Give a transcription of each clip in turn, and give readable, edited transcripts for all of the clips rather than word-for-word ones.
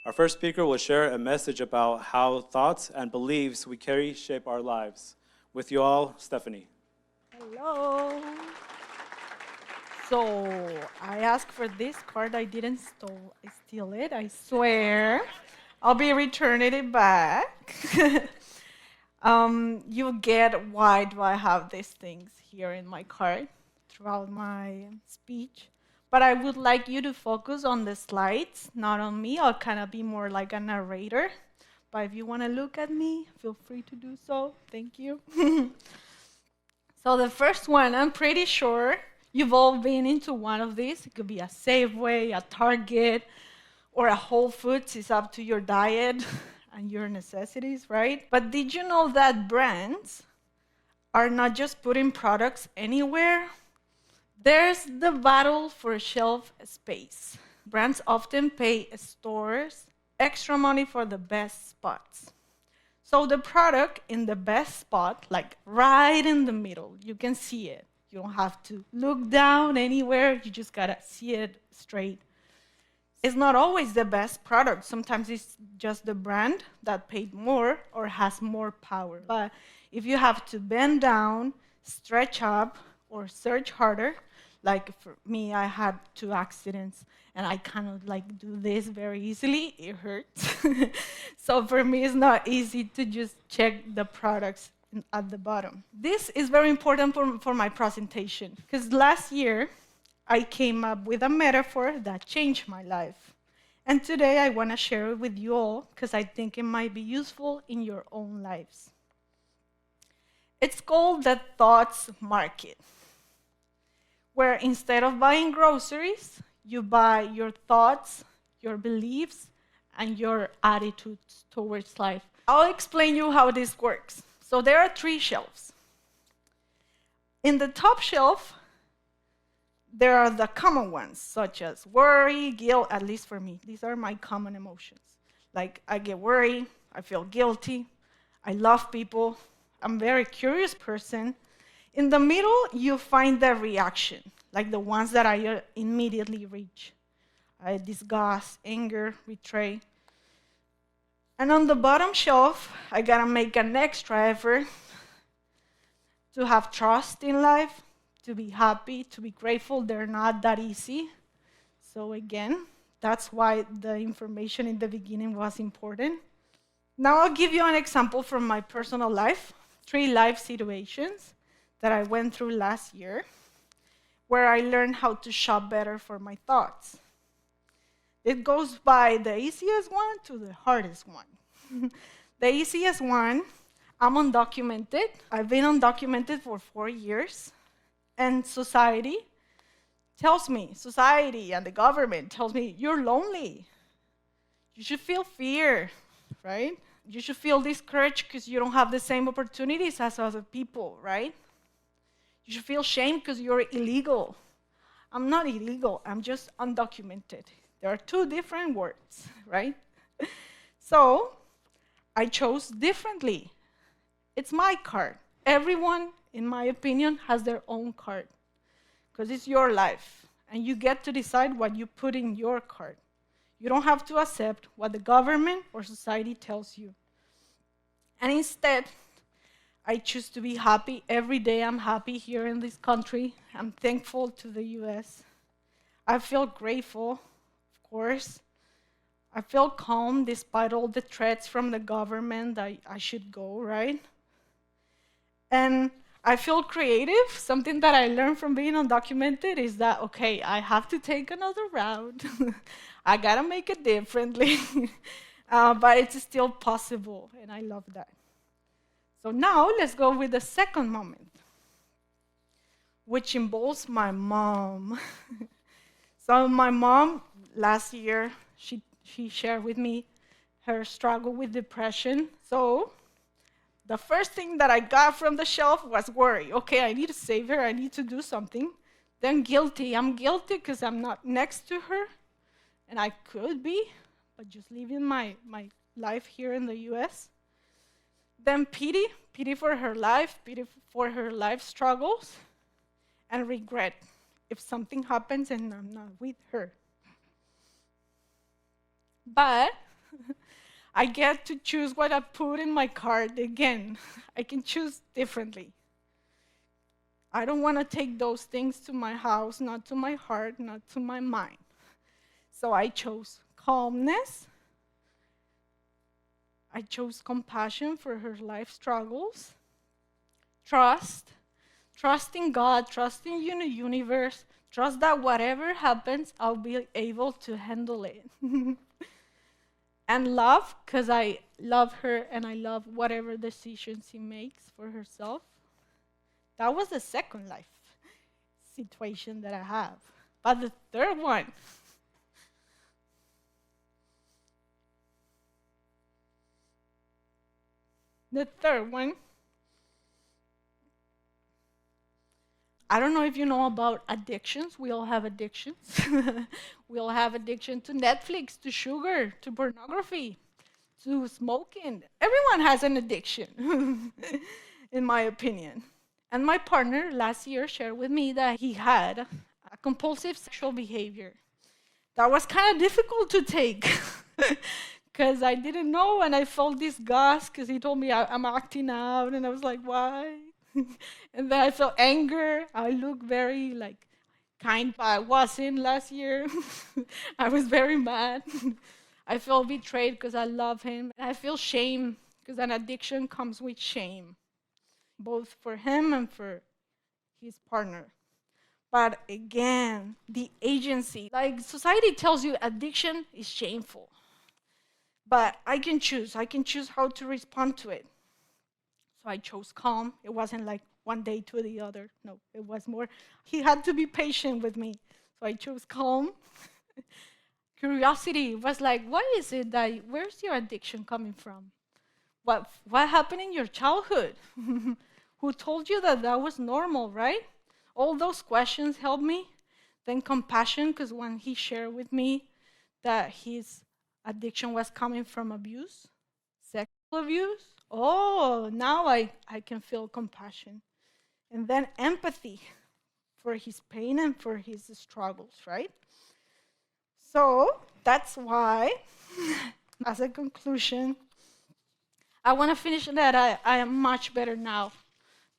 Our first speaker will share a message about how thoughts and beliefs we carry shape our lives. With you all, Stephanie. Hello. So I asked for this card. I didn't steal it. I swear. I'll be returning it back. You get why do I have these things here in my card throughout my speech. But I would like you to focus on the slides, not on me. I'll kind of be more like a narrator. But if you want to look at me, feel free to do so. Thank you. So the first one, I'm pretty sure you've all been into one of these. It could be a Safeway, a Target, or a Whole Foods. It's up to your diet and your necessities, right? But did you know that brands are not just putting products anywhere? There's the battle for shelf space. Brands often pay stores extra money for the best spots. So the product in the best spot, like right in the middle, you can see it. You don't have to look down anywhere. You just gotta see it straight. It's not always the best product. Sometimes it's just the brand that paid more or has more power. But if you have to bend down, stretch up, or search harder, like for me, I had 2 accidents and I cannot like do this very easily. It hurts. So for me, it's not easy to just check the products at the bottom. This is very important for my presentation because last year I came up with a metaphor that changed my life. And today I want to share it with you all because I think it might be useful in your own lives. It's called the thoughts market, where instead of buying groceries, you buy your thoughts, your beliefs, and your attitudes towards life. I'll explain you how this works. So there are 3 shelves. In the top shelf, there are the common ones, such as worry, guilt, at least for me. These are my common emotions. Like, I get worried, I feel guilty, I love people, I'm a very curious person. In the middle, you find the reaction, like the ones that I immediately reach. Disgust, anger, betray. And on the bottom shelf, I gotta make an extra effort to have trust in life, to be happy, to be grateful. They're not that easy. So again, that's why the information in the beginning was important. Now I'll give you an example from my personal life, 3 life situations that I went through last year, where I learned how to shop better for my thoughts. It goes by the easiest one to the hardest one. The easiest one, I'm undocumented. I've been undocumented for 4 years. And society and the government tells me, you're lonely. You should feel fear, right? You should feel discouraged because you don't have the same opportunities as other people, right? You should feel shame because you're illegal. I'm not illegal, I'm just undocumented. There are 2 different words, right? So I chose differently. It's my card. Everyone, in my opinion, has their own card because it's your life and you get to decide what you put in your card. You don't have to accept what the government or society tells you. And instead, I choose to be happy. Every day I'm happy here in this country. I'm thankful to the US. I feel grateful, of course. I feel calm despite all the threats from the government that I should go, right? And I feel creative. Something that I learned from being undocumented is that, okay, I have to take another route. I gotta make it differently. But it's still possible, and I love that. So now let's go with the second moment, which involves my mom. So my mom, last year, she shared with me her struggle with depression. So the first thing that I got from the shelf was worry. Okay, I need to save her. I need to do something. Then guilty. I'm guilty because I'm not next to her. And I could be, but just living my life here in the US. Then pity for her life, pity for her life struggles, and regret if something happens and I'm not with her. But I get to choose what I put in my cart again. I can choose differently. I don't want to take those things to my house, not to my heart, not to my mind. So I chose calmness. I chose compassion for her life struggles. Trust in God, trust in the universe, trust that whatever happens, I'll be able to handle it. And love, because I love her and I love whatever decisions she makes for herself. That was the second life situation that I have. But the third one, the third one, I don't know if you know about addictions. We all have addictions. We all have addiction to Netflix, to sugar, to pornography, to smoking. Everyone has an addiction, in my opinion. And my partner last year shared with me that he had a compulsive sexual behavior. That was kind of difficult to take because I didn't know and I felt disgust because he told me I'm acting out and I was like, why? And then I felt anger. I look very like kind, but I wasn't last year. I was very mad. I felt betrayed because I love him. And I feel shame because an addiction comes with shame, both for him and for his partner. But again, the agency, like society tells you addiction is shameful. But I can choose. I can choose how to respond to it. So I chose calm. It wasn't like one day to the other. No, it was more, he had to be patient with me. So I chose calm. Curiosity was like, why is it that, where's your addiction coming from? What happened in your childhood? Who told you that that was normal, right? All those questions helped me. Then compassion, because when he shared with me that his addiction was coming from abuse, sexual abuse, oh, now I can feel compassion. And then empathy for his pain and for his struggles, right? So that's why, as a conclusion, I want to finish that I am much better now.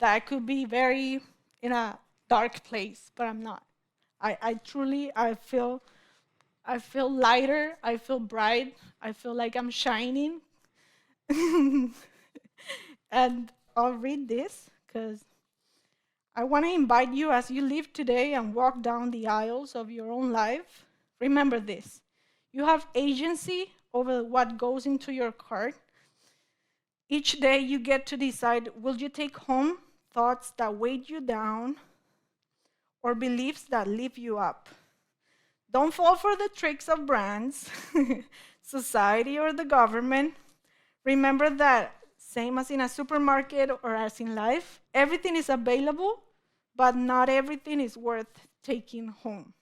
That I could be very in a dark place, but I'm not. I truly, I feel lighter, I feel bright, I feel like I'm shining. And I'll read this because I want to invite you as you live today and walk down the aisles of your own life. Remember this: you have agency over what goes into your cart. Each day you get to decide, will you take home thoughts that weigh you down or beliefs that lift you up? Don't fall for the tricks of brands, society, or the government. Remember that, same as in a supermarket or as in life, everything is available, but not everything is worth taking home.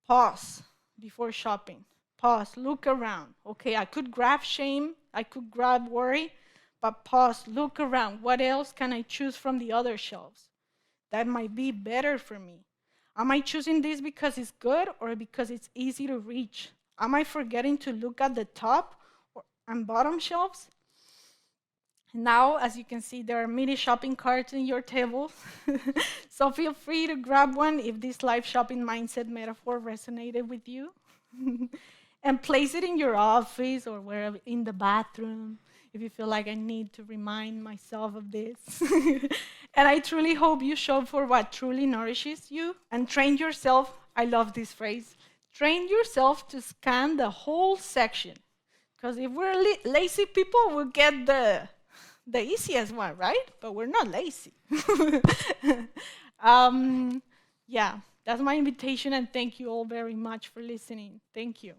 Pause before shopping. Pause, look around. Okay, I could grab shame, I could grab worry, but pause, look around. What else can I choose from the other shelves that might be better for me? Am I choosing this because it's good or because it's easy to reach? Am I forgetting to look at the top and bottom shelves? Now, as you can see, there are mini shopping carts in your table. So feel free to grab one if this life shopping mindset metaphor resonated with you. And place it in your office or wherever, in the bathroom, if you feel like I need to remind myself of this. And I truly hope you show for what truly nourishes you and train yourself. I love this phrase. Train yourself to scan the whole section. Because if we're lazy people, we'll get the easiest one, right? But we're not lazy. Yeah, that's my invitation, and thank you all very much for listening. Thank you.